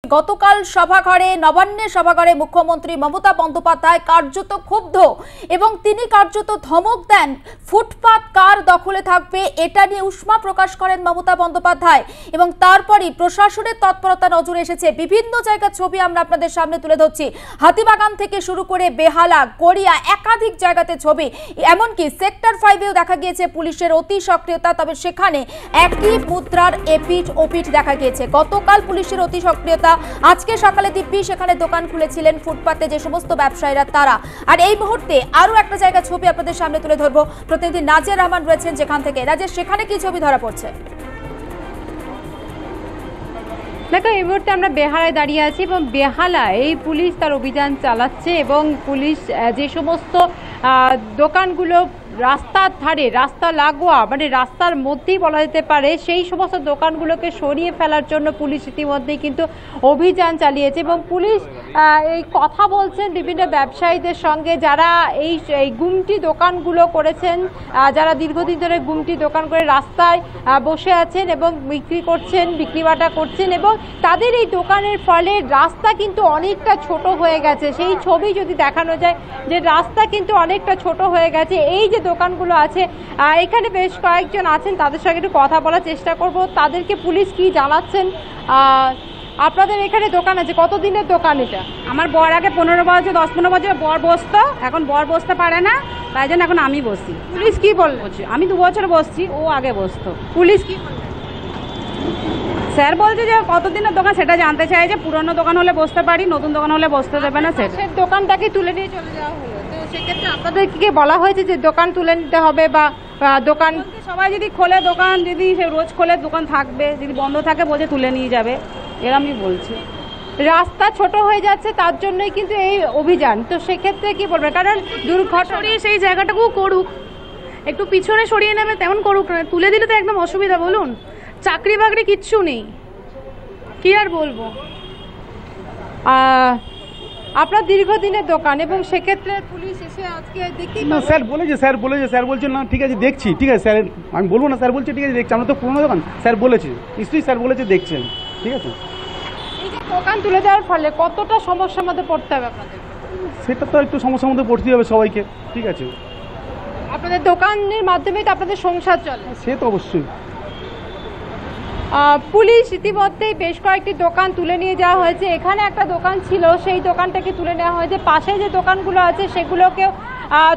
গতকাল সভাঘরে নবান্নের সভাঘরে মুখ্যমন্ত্রী মমতা বন্দ্যোপাধ্যায় কার্যত ক্ষুব্ধ এবং তিনি কার্যত ধমক দেন ফুটপাত কার দখলে থাকবে এটা নিয়ে উষ্মা প্রকাশ করেন মমতা বন্দ্যোপাধ্যায় এবং তারপরই প্রশাসনের তৎপরতা নজরে এসেছে। বিভিন্ন জায়গার ছবি আমরা আপনাদের সামনে তুলে ধরছি, হাতিবাগান থেকে শুরু করে বেহালা, গড়িয়া, একাধিক জায়গাতে ছবি, এমনকি সেক্টর 5-এও দেখা গিয়েছে পুলিশের অতি সক্রিয়তা। তবে সেখানে একই মুদ্রার এপিঠ ওপিঠ দেখা গিয়েছে। গতকাল পুলিশের অতি সক্রিয়তা, আজকে সকালে দিব্যি সেখানে দোকান খুলেছিলেন ফুটপাতে যে সমস্ত ব্যবসায়ীরা তারা। আর এই মুহূর্তে আরো একটা জায়গা ছবি আপনাদের সামনে তুলে ধরবো, প্রতিনিধি নাজিয়া রহমান রয়েছেন যেখান থেকে। নাজিয়া, সেখানে কি ছবি ধরা পড়ছে? দেখো, এই মুহূর্তে আমরা বেহালায় দাঁড়িয়ে আছি এবং বেহালায় এই পুলিশ তার অভিযান চালাচ্ছে এবং পুলিশ যে সমস্ত দোকানগুলো রাস্তার ধারে, রাস্তা লাগোয়া, মানে রাস্তার মধ্যেই বলা যেতে পারে, সেই সমস্ত দোকানগুলোকে সরিয়ে ফেলার জন্য পুলিশ ইতিমধ্যেই কিন্তু অভিযান চালিয়েছে এবং পুলিশ এই কথা বলছেন বিভিন্ন ব্যবসায়ীদের সঙ্গে যারা এই গুমটি দোকানগুলো করেছেন, যারা দীর্ঘদিন ধরে গুমটি দোকান করে রাস্তায় বসে আছেন এবং বিক্রি করছেন, বিক্রিবাটা করছেন এবং তাদের এই দোকানের ফলে রাস্তা কিন্তু অনেকটা ছোট হয়ে গেছে। সেই ছবি যদি দেখানো যায় যে রাস্তা কিন্তু অনেকটা ছোট হয়ে গেছে। এই যে দোকানগুলো আছে, এখানে বেশ কয়েকজন আছেন, তাদের সঙ্গে একটু কথা বলার চেষ্টা করব। তাদেরকে পুলিশ কি জানাচ্ছেন? আপনাদের এখানে দোকান আছে, কতদিনের দোকান এটা? আমার বর আগে 15 বছর 10-15 বছর বর বসতো, এখন বর বসতে পারে না, তাই জন্য এখন আমি বসি। পুলিশ কি বললো? আমি 2 বছর বসছি, ও আগে বসতো। পুলিশ কি বললো? স্যার বলছে যে কতদিনের দোকান সেটা জানতে চাই, যে পুরনো দোকান হলে বসতে পারি, নতুন দোকান হলে বসতে দেবে না। সেটা দোকানটাকে তুলে নিয়ে চলে যাওয়া হলো, তো সেক্ষেত্রে আপনাদেরকে বলা হয়েছে যে দোকান তুলে নিতে হবে বা দোকান সবাই যদি খোলে, দোকান যদি সে রোজ খোলে দোকান থাকবে, যদি বন্ধ থাকে বলছে তুলে নিয়ে যাবে, এরকমই বলছে। রাস্তা ছোট হয়ে যাচ্ছে তার জন্যই কিন্তু এই অভিযান। তো সেক্ষেত্রে কি বলবেন? কারণ দুর্ঘটনা সেই জায়গাটাকেও করুক, একটু পিছনে সরিয়ে নেবে তেমন করুক না, তুলে দিলে তো একদম অসুবিধা। বলুন, চাকরি বাকরি কিচ্ছু নেই, কি আর বলবো। আপনার দীর্ঘদিনের দোকান এবং সেক্ষেত্রে পুলিশ এসে আজকে দেখি না, স্যার বলছেন না, ঠিক আছে দেখছি, ঠিক আছে স্যার, আমি বলবো না, স্যার বলছে ঠিক আছে দেখছি, আমরা তো পুরোনো দোকান, স্যার বলেছে, নিশ্চয়ই স্যার বলেছে দেখছেন, ঠিক আছে। এই যে দোকান তুলে দেওয়ার ফলে কতটা সমস্যার মধ্যে পড়তে হবে আপনাদের? সেটা তো একটু সমস্যার মধ্যে পড়তেই হবে সবাইকে, ঠিক আছে। আপনাদের দোকানের মাধ্যমেই তো আপনাদের সংসার চলে। সে তো অবশ্যই। পুলিশ ইতিমধ্যেই বেশ কয়েকটি দোকান তুলে নিয়ে যাওয়া হয়েছে। এখানে একটা দোকান ছিল, সেই দোকানটাকে তুলে নেওয়া হয়েছে। পাশে যে দোকানগুলো আছে সেগুলোকেও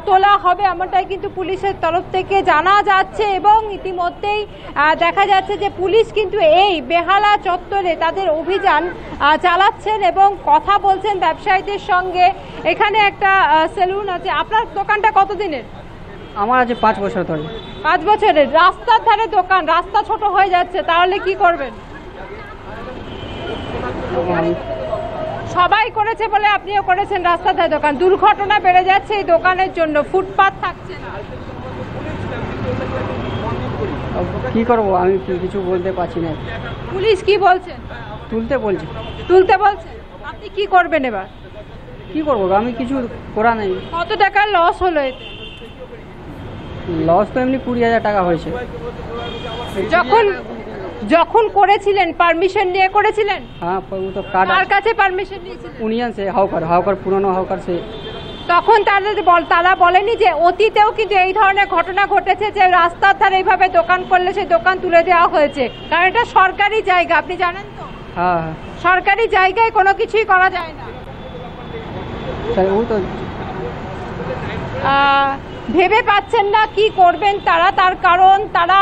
তোলা হবে, এমনটাই কিন্তু পুলিশের তরফ থেকে জানা যাচ্ছে এবং ইতিমধ্যেই দেখা যাচ্ছে যে পুলিশ কিন্তু এই বেহালা চত্বরে তাদের অভিযান চালাচ্ছেন এবং কথা বলছেন ব্যবসায়ীদের সঙ্গে। এখানে একটা সেলুন আছে। আপনার দোকানটা কতদিনের? আমার আছে 5 বছর ধরে। 5 বছরের? রাস্তার ধারে দোকান, রাস্তা ছোট হয়ে যাচ্ছে, তাহলে কি করবেন? সবাই করেছে বলে আপনিও করেছেন রাস্তার ধারে দোকান, দুর্ঘটনা বেড়ে যাচ্ছে এই দোকানের জন্য, ফুটপাত থাকছে না। কি করবো, আমি কিছু বলতে পারছি না। পুলিশ কি বলছেন? তুলতে বলছে। আপনি কি করবেন এবার? কি করবো, আমি কিছু করা নেই। কত টাকার লস হলো এতে? লস তো এমনি 20,000 টাকা হয়েছে। যখন করেছিলেন পারমিশন নিয়ে করেছিলেন? হ্যাঁ, তো কার্ড। কার কাছে পারমিশন নিয়েছিলেন? ইউনিয়ন সে হাওকার পুরনো হাওকার সে। তখন তারা বলেনি যে অতীতেও কিন্তু এই ধরনের ঘটনা ঘটেছে যে রাস্তার ধারে এইভাবে দোকান করলে সেই দোকান তুলে দেওয়া হয়েছে? কারণ এটা সরকারি জায়গা, আপনি জানেন তো। হ্যাঁ, সরকারি জায়গায় কোনো কিছুই করা যায় না। ওই তো ভেবে পাচ্ছেন না কি করবেন তারা, তার কারণ তারা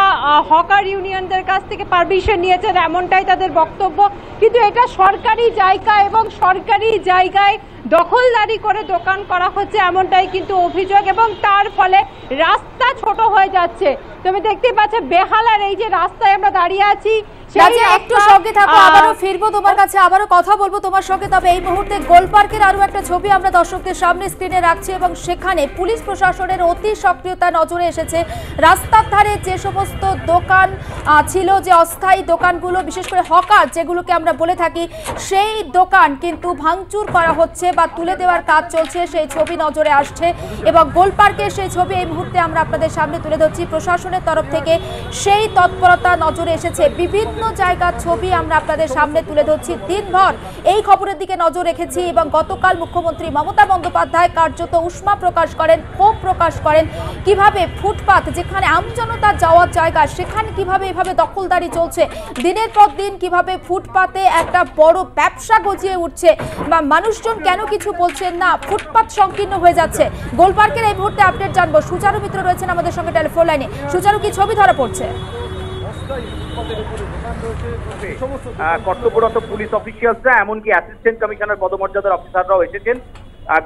হকার ইউনিয়নদের কাছ থেকে পারমিশন নিয়েছেন, এমনটাই তাদের বক্তব্য। কিন্তু এটা সরকারি জায়গা এবং সরকারি জায়গায় দখলদারি করে দোকান করা হচ্ছে, এমনটাই কিন্তু অভিযোগ এবং তার ফলে রাস্তা ছোট হয়ে যাচ্ছে। তুমি দেখতে পাচ্ছ বেহালার এই যে রাস্তায় আমরা দাঁড়িয়ে আছি, একটু সঙ্গে থাকো, আবারও ফিরবো তোমার কাছে, আবারও কথা বলবো তোমার সঙ্গে। তবে এই মুহূর্তে গোলপার্কের আরো একটা ছবি আমরা দর্শকদের সামনে স্ক্রিনে রাখছি এবং সেখানে পুলিশ প্রশাসনের অতি সক্রিয়তা নজরে এসেছে। রাস্তার ধারে যে সমস্ত দোকান ছিল, যে অস্থায়ী দোকানগুলো, বিশেষ করে হকার যেগুলোকে আমরা বলে থাকি, সেই দোকান কিন্তু ভাঙচুর করা হচ্ছে বা তুলে দেওয়ার কাজ চলছে, সেই ছবি নজরে আসছে এবং গোলপার্কের সেই ছবি এই মুহূর্তে আমরা আপনাদের সামনে তুলে ধরছি। প্রশাসনের তরফ থেকে সেই তৎপরতা নজরে এসেছে। বিভিন্ন বিভিন্ন জায়গার ছবি আমরা আপনাদের সামনে তুলে ধরছি। দিনভর এই খবরের দিকে নজর রেখেছি এবং গতকাল মুখ্যমন্ত্রী মমতা বন্দ্যোপাধ্যায় কার্যত উষ্মা প্রকাশ করেন, ক্ষোভ প্রকাশ করেন কিভাবে ফুটপাত যেখানে আমজনতা যাওয়ার জায়গা সেখানে কিভাবে এভাবে দখলদারি চলছে, দিনের পর দিন কিভাবে ফুটপাতে একটা বড় ব্যবসা গজিয়ে উঠছে বা মানুষজন কেন কিছু বলছেন না, ফুটপাত সংকীর্ণ হয়ে যাচ্ছে। গোলপার্কের এই মুহূর্তে আপডেট জানবো। সুচারু মিত্র রয়েছেন আমাদের সঙ্গে টেলিফোন লাইনে। সুচারু, কি ছবি ধরা পড়ছে? কর্তব্যরত পুলিশ অফিসিয়ালসরা এমনকি অ্যাসিস্ট্যান্ট কমিশনার পদমর্যাদার অফিসাররাও এসেছেন।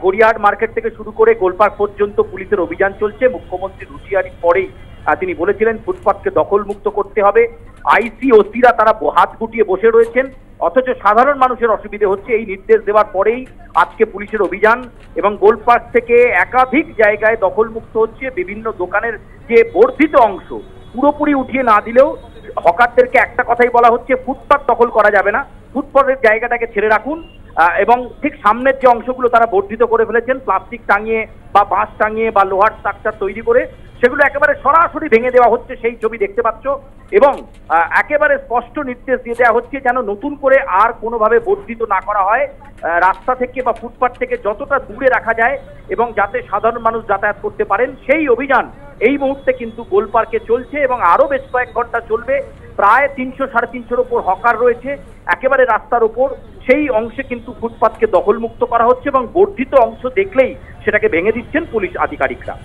গড়িয়াহাট মার্কেট থেকে শুরু করে গোলপার্ক পর্যন্ত পুলিশের অভিযান চলছে। মুখ্যমন্ত্রীর হুঁশিয়ারির পরেই তিনি বলেছিলেন ফুটপাতকে দখলমুক্ত করতে হবে। আইসি ওসিরা তারা হাত গুটিয়ে বসে রয়েছেন, অথচ সাধারণ মানুষের অসুবিধে হচ্ছে। এই নির্দেশ দেওয়ার পরেই আজকে পুলিশের অভিযান এবং গোলপার্ক থেকে একাধিক জায়গায় দখলমুক্ত হচ্ছে। বিভিন্ন দোকানের যে বর্ধিত অংশ পুরোপুরি উঠিয়ে না দিলেও হকারদেরকে একটা কথাই বলা হচ্ছে, ফুটপাত দখল করা যাবে না, ফুটপাতের জায়গাটাকে ছেড়ে রাখুন। এবং ঠিক সামনের যে অংশগুলো তারা বর্ধিত করে ফেলেছেন, প্লাস্টিক টাঙিয়ে বা বাঁশ টাঙিয়ে বা লোহার স্ট্রাকচার তৈরি করে, সেগুলো একেবারে সরাসরি ভেঙে দেওয়া হচ্ছে। সেই ছবি দেখতে পাচ্ছ এবং একেবারে স্পষ্ট নির্দেশ দিয়ে দেওয়া হচ্ছে যেন নতুন করে আর কোনোভাবে বর্ধিত না করা হয়। রাস্তা থেকে বা ফুটপাত থেকে যতটা দূরে রাখা যায় এবং যাতে সাধারণ মানুষ যাতায়াত করতে পারেন, সেই অভিযান এই মুহূর্তে কিন্তু গোলপার্কে চলছে এবং আরো বেশ কয়েক ঘন্টা চলবে। প্রায় 300-350 ওপর হকার রয়েছে একেবারে রাস্তার ওপর। সেই অংশে কিন্তু ফুটপাতকে দখলমুক্ত করা হচ্ছে এবং বর্ধিত অংশ দেখলেই সেটাকে ভেঙে দিচ্ছেন পুলিশ আধিকারিকরা।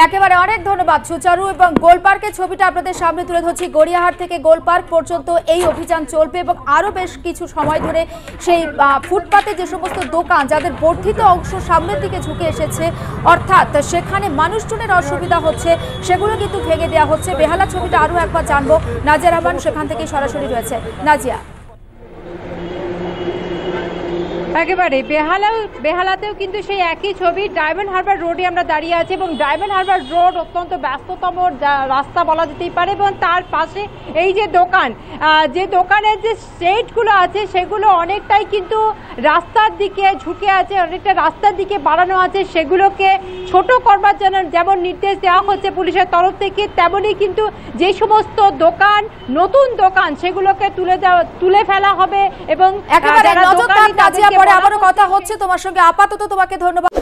একেবারে অনেক ধন্যবাদ সুচারু। এবং গোলপার্কের ছবিটা আপনাদের সামনে তুলে ধরছি। গড়িয়াহাট থেকে গোলপার্ক পর্যন্ত এই অভিযান চলবে এবং আরও বেশ কিছু সময় ধরে সেই ফুটপাতে যে সমস্ত দোকান যাদের বর্ধিত অংশ সামনের দিকে ঝুঁকে এসেছে, অর্থাৎ সেখানে মানুষজনের অসুবিধা হচ্ছে, সেগুলো কিন্তু ভেঙে দেওয়া হচ্ছে। বেহালা ছবিটা আরও একবার জানবো। নাজিয়া রহমান সেখান থেকে সরাসরি রয়েছে। নাজিয়া, একেবারে বেহালাতেও কিন্তু সেই একই ছবি। ডায়মন্ড হারবার রোডে আমরা দাঁড়িয়ে আছি এবং ডায়মন্ড হারবার রোড অত্যন্ত ব্যস্ততম রাস্তা বলা যেতেই পারে এবং তার পাশে এই যে দোকানের যে সেটগুলো আছে সেগুলো অনেকটাই কিন্তু রাস্তার দিকে ঝুঁকে আছে, অনেকটা রাস্তার দিকে বাড়ানো আছে। সেগুলোকে ছোট করবার জন্য যেমন নির্দেশ দেওয়া হচ্ছে পুলিশের তরফ থেকে, তেমনই কিন্তু যে সমস্ত দোকান নতুন দোকান সেগুলোকে তুলে ফেলা হবে এবং একেবারে নজরদার। নাজিয়া, পরে আবারও কথা হচ্ছে তোমার সঙ্গে। আপাতত তোমাকে ধন্যবাদ।